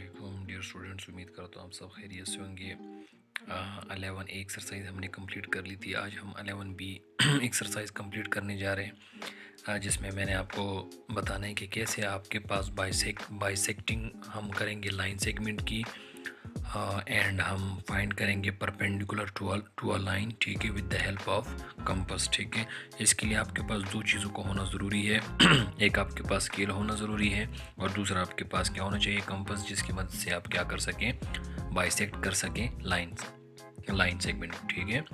अस्सलाम dear students, उम्मीद करता हूँ आप सब खैरियत से होंगे। 11 ए एक्सरसाइज हमने कंप्लीट कर ली थी। आज हम 11 बी एक्सरसाइज कंप्लीट करने जा रहे हैं, जिसमें मैंने आपको बताना है कि कैसे आपके पास बाइसेक्टिंग हम करेंगे लाइन सेगमेंट की, एंड हम फाइंड करेंगे परपेंडिकुलर टू अ लाइन, ठीक है, with the help of compass. ठीक है, इसके लिए आपके पास दो चीज़ों को होना ज़रूरी है। एक आपके पास स्केल होना ज़रूरी है और दूसरा आपके पास क्या होना चाहिए, कंपास, जिसकी मदद से आप क्या कर सकें, बाइसेक्ट कर सकें लाइन सेगमेंट। ठीक है,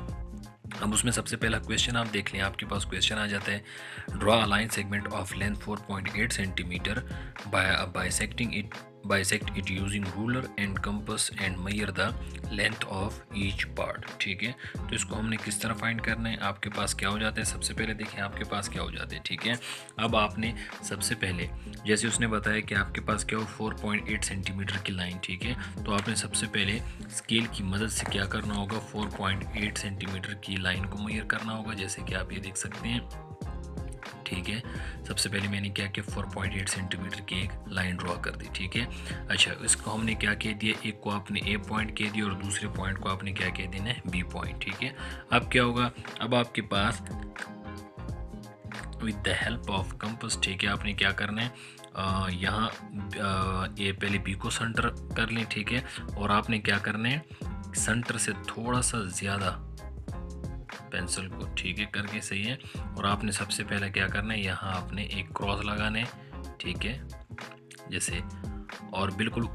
अब उसमें सबसे पहला क्वेश्चन आप देख लें। आपके पास क्वेश्चन आ जाता है, draw a line segment of length 4.8 centimetre bisect it using ruler and compass and measure the length of each part. ठीक है, तो इसको हमने किस तरह फाइंड करना है। आपके पास क्या हो जाता है, सबसे पहले देखिए आपके पास क्या हो जाता है। ठीक है, अब आपने सबसे पहले, जैसे उसने बताया कि आपके पास क्या हो, 4.8 सेंटीमीटर की लाइन। ठीक है, तो आपने सबसे पहले स्केल की मदद से क्या करना होगा, 4.8 सेंटीमीटर की लाइन को मेजर करना होगा, जैसे कि आप ये देख सकते हैं। ठीक है, सबसे पहले मैंने क्या किया, 4.8 सेंटीमीटर की एक लाइन ड्रॉ कर दी। ठीक है, अच्छा, इसको हमने क्या कह दिया, एक को आपने ए पॉइंट कह दिया और दूसरे पॉइंट को आपने क्या कह देना है, बी पॉइंट। ठीक है, अब क्या होगा, अब आपके पास with the help of compass, ठीक है, आपने क्या करना है, यहाँ ये पहले बी को सेंटर कर लें। ठीक है, और आपने क्या करना है, सेंटर से थोड़ा सा ज़्यादा पेंसिल को, ठीक है, करके, सही है, और आपने सबसे पहले क्या करना है, यहाँ आपने एक क्रॉस लगाना है। ठीक है, जैसे, और बिल्कुल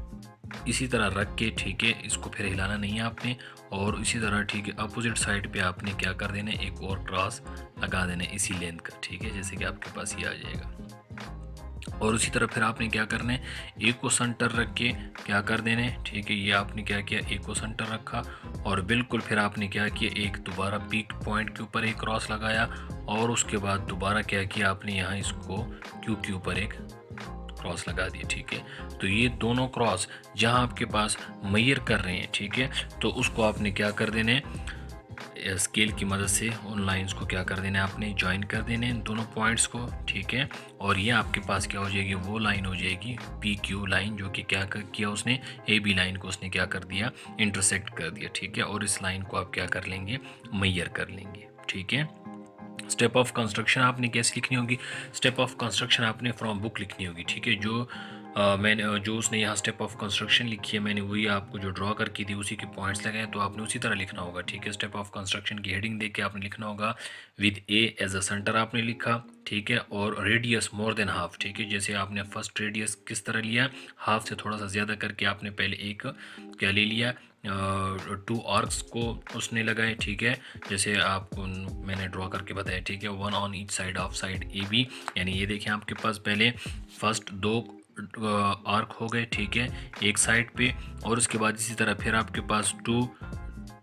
इसी तरह रख के, ठीक है, इसको फिर हिलाना नहीं है आपने, और इसी तरह, ठीक है, अपोजिट साइड पे आपने क्या कर देना है, एक और क्रॉस लगा देना है इसी लेंथ का। ठीक है, जैसे कि आपके पास ये आ जाएगा, और उसी तरह फिर आपने क्या करना है, एक को सेंटर रख के क्या कर देना है। ठीक है, ये आपने क्या किया, एक को सेंटर रखा, और बिल्कुल फिर आपने क्या किया, एक दोबारा पीक पॉइंट के ऊपर एक क्रॉस लगाया, और उसके बाद दोबारा क्या किया आपने, यहाँ इसको क्यू के ऊपर एक क्रॉस लगा दिया। ठीक है, तो ये दोनों क्रॉस जहाँ आपके पास मेजर कर रहे हैं, ठीक है, तो उसको आपने क्या कर देना है, स्केल की मदद से उन लाइंस को क्या कर देना है, आपने ज्वाइन कर देने हैं दोनों पॉइंट्स को। ठीक है, और ये आपके पास क्या हो जाएगी, वो लाइन हो जाएगी पी क्यू लाइन, जो कि क्या किया उसने, ए बी लाइन को उसने क्या कर दिया, इंटरसेक्ट कर दिया। ठीक है, और इस लाइन को आप क्या कर लेंगे, मेजर कर लेंगे। ठीक है, स्टेप ऑफ कंस्ट्रक्शन आपने कैसे लिखनी होगी, स्टेप ऑफ कंस्ट्रक्शन आपने फ्रॉम बुक लिखनी होगी। ठीक है, जो उसने यहाँ स्टेप ऑफ कंस्ट्रक्शन लिखी है, मैंने वही आपको जो ड्रॉ करके दी उसी के पॉइंट्स लगाए, तो आपने उसी तरह लिखना होगा। ठीक है, स्टेप ऑफ कंस्ट्रक्शन की हेडिंग देख के आपने लिखना होगा, with A as a centre आपने लिखा। ठीक है, और रेडियस मोर देन हाफ। ठीक है, जैसे आपने फर्स्ट रेडियस किस तरह लिया, हाफ से थोड़ा सा ज़्यादा करके आपने पहले एक क्या ले लिया, 2 आर्क्स को उसने लगाए। ठीक है, जैसे आपको मैंने ड्रॉ करके बताया। ठीक है, 1 on each side of side A B, यानी ये देखें आपके पास पहले फर्स्ट 2 आर्क हो गए। ठीक है, एक साइड पे, और उसके बाद इसी तरह फिर आपके पास 2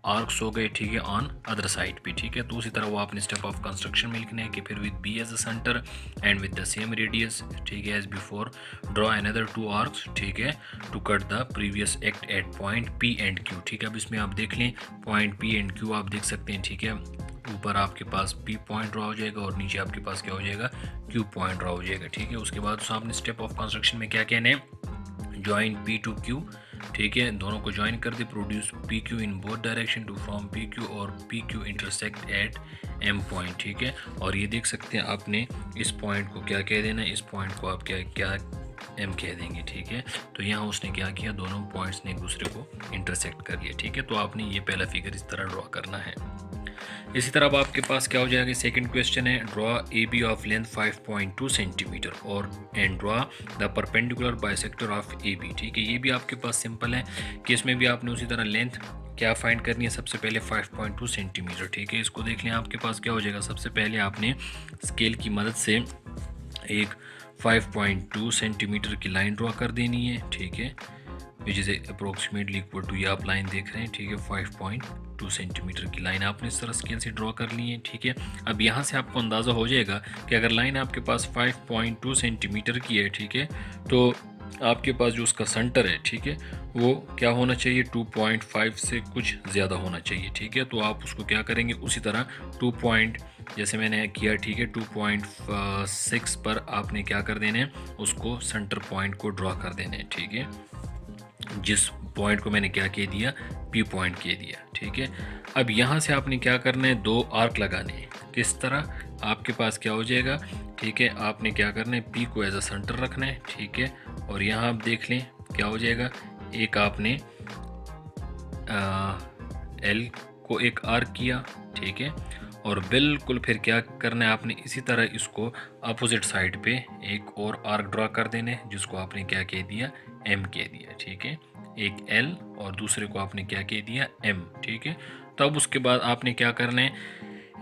आर्क्स हो गए। ठीक है, ऑन अदर साइड पे। ठीक है, तो उसी तरह वो आपने स्टेप ऑफ कंस्ट्रक्शन में लिखना है कि फिर with B as a centre and with the same radius, ठीक है, as before, draw another 2 arcs, ठीक है, to cut the previous act at point P and Q. ठीक है, अब इसमें आप देख लें, पॉइंट पी एंड क्यू आप देख सकते हैं। ठीक है, ऊपर आपके पास पी पॉइंट ड्रॉ हो जाएगा और नीचे आपके पास क्या हो जाएगा, क्यू पॉइंट ड्रॉ हो जाएगा। ठीक है, उसके बाद आपने स्टेप ऑफ कंस्ट्रक्शन में क्या कहना है, ज्वाइन पी टू क्यू। ठीक है, दोनों को ज्वाइन कर दे, produce P Q in both direction to from P Q और P Q intersect at M point. ठीक है, और ये देख सकते हैं आपने इस पॉइंट को क्या कह देना है, इस पॉइंट को आप क्या क्या एम कह देंगे। ठीक है, तो यहाँ उसने क्या किया, दोनों पॉइंट्स ने एक दूसरे को इंटरसेक्ट कर लिया। ठीक है, तो आपने ये पहला फिगर इस तरह ड्रॉ करना है। इसी तरह अब आपके पास क्या हो जाएगा, सेकंड क्वेश्चन है, draw A B of length 5.2 centimetre और and draw the perpendicular bisector of A B. ठीक है, ये भी आपके पास सिंपल है कि इसमें भी आपने उसी तरह लेंथ क्या फाइंड करनी है, सबसे पहले 5.2 सेंटीमीटर। ठीक है, इसको देख लें, आपके पास क्या हो जाएगा, सबसे पहले आपने स्केल की मदद से एक 5.2 सेंटीमीटर की लाइन ड्रॉ कर देनी है। ठीक है, which is approximately equal to, ये आप लाइन देख रहे हैं। ठीक है, 5.2 सेंटीमीटर की लाइन आपने इस तरह स्केल से ड्रॉ कर ली है। ठीक है, अब यहाँ से आपको अंदाज़ा हो जाएगा कि अगर लाइन आपके पास 5.2 सेंटीमीटर की है, ठीक है, तो आपके पास जो उसका सेंटर है, ठीक है, वो क्या होना चाहिए, 2.5 से कुछ ज़्यादा होना चाहिए। ठीक है, तो आप उसको क्या करेंगे, उसी तरह 2 पॉइंट जैसे मैंने किया, ठीक है, 2.6 पर आपने क्या कर देना है, उसको सेंटर पॉइंट को ड्रॉ कर देना है। ठीक है, जिस पॉइंट को मैंने क्या कह दिया, पी पॉइंट कह दिया, ठीक है। अब यहाँ से आपने क्या करना है, 2 आर्क लगाने हैं। किस तरह, आपके पास क्या हो जाएगा, ठीक है, आपने क्या करना है, पी को एज अ सेंटर रखना है, ठीक है। और यहाँ आप देख लें क्या हो जाएगा, एक आपने एल को एक आर्क किया, ठीक है। और बिल्कुल फिर क्या करना है आपने, इसी तरह इसको अपोजिट साइड पे एक और आर्क ड्रा कर देने हैं, जिसको आपने क्या कह दिया, एम कह दिया, ठीक है। एक एल और दूसरे को आपने क्या कह दिया, एम, ठीक है। तब उसके बाद आपने क्या करना है,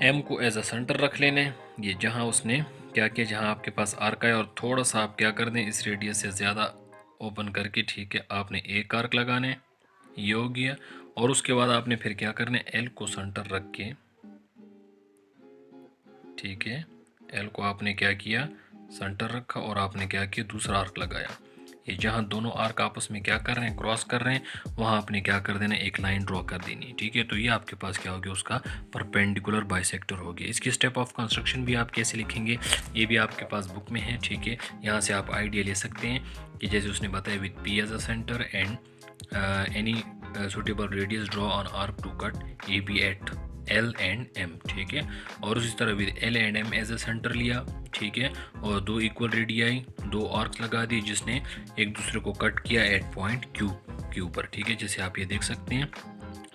एम को एज अ सेंटर रख लेना है, ये जहाँ उसने क्या किया, जहाँ आपके पास आर्क है, और थोड़ा सा आप क्या कर दें, इस रेडियस से ज़्यादा ओपन करके, ठीक है, आपने एक आर्क लगाना है, ये हो गया। और उसके बाद आपने फिर क्या करना है, एल को सेंटर रख के, ठीक है, एल को आपने क्या किया, सेंटर रखा, और आपने क्या किया, दूसरा आर्क लगाया। ये जहाँ दोनों आर्क आपस में क्या कर रहे हैं, क्रॉस कर रहे हैं, वहाँ आपने क्या कर देना, एक लाइन ड्रॉ कर देनी है, ठीक है। तो ये आपके पास क्या हो गया, उसका परपेंडिकुलर बाइसेक्टर हो गया। इसकी स्टेप ऑफ कंस्ट्रक्शन भी आप कैसे लिखेंगे, ये भी आपके पास बुक में है, ठीक है। यहाँ से आप आइडिया ले सकते हैं कि जैसे उसने बताया, with P as a centre and any suitable radius draw on arc to cut A B at L and M, ठीक है। और उसी तरह with L and M as a centre लिया, ठीक है, और 2 इक्वल रेडियाई, 2 आर्क्स लगा दिए, जिसने एक दूसरे को कट किया एट पॉइंट क्यू पर, ठीक है। जैसे आप ये देख सकते हैं,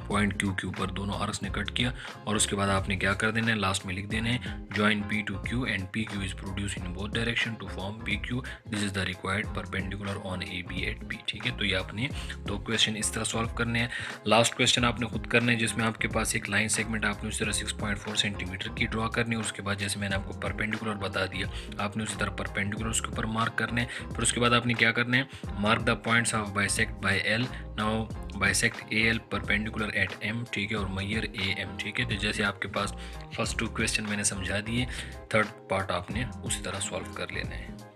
पॉइंट क्यू पर दोनों आर्क्स ने कट किया। और उसके बाद आपने क्या कर देना है, लास्ट में लिख देना है, join P to Q and P Q is produce in both direction to form P Q, this is the required perpendicular on A B at B, ठीक है। तो ये आपने 2 क्वेश्चन इस तरह सॉल्व करने हैं। लास्ट क्वेश्चन आपने खुद करना है, जिसमें आपके पास एक लाइन सेगमेंट आपने उसी तरह 6.4 सेंटीमीटर की ड्रॉ करनी है। उसके बाद जैसे मैंने आपको परपेंडिकुलर बता दिया, आपने उसी तरह परपेंडिकुलर उसके ऊपर मार्क करने हैं। फिर उसके बाद आपने क्या करना है, mark the points of bisect by L, now bisect A L perpendicular at M, ठीक है, और मैयर ए एम, ठीक है। तो जैसे आपके पास फर्स्ट 2 क्वेश्चन मैंने समझा दिए, थर्ड पार्ट आपने उसी तरह सॉल्व कर लेना है।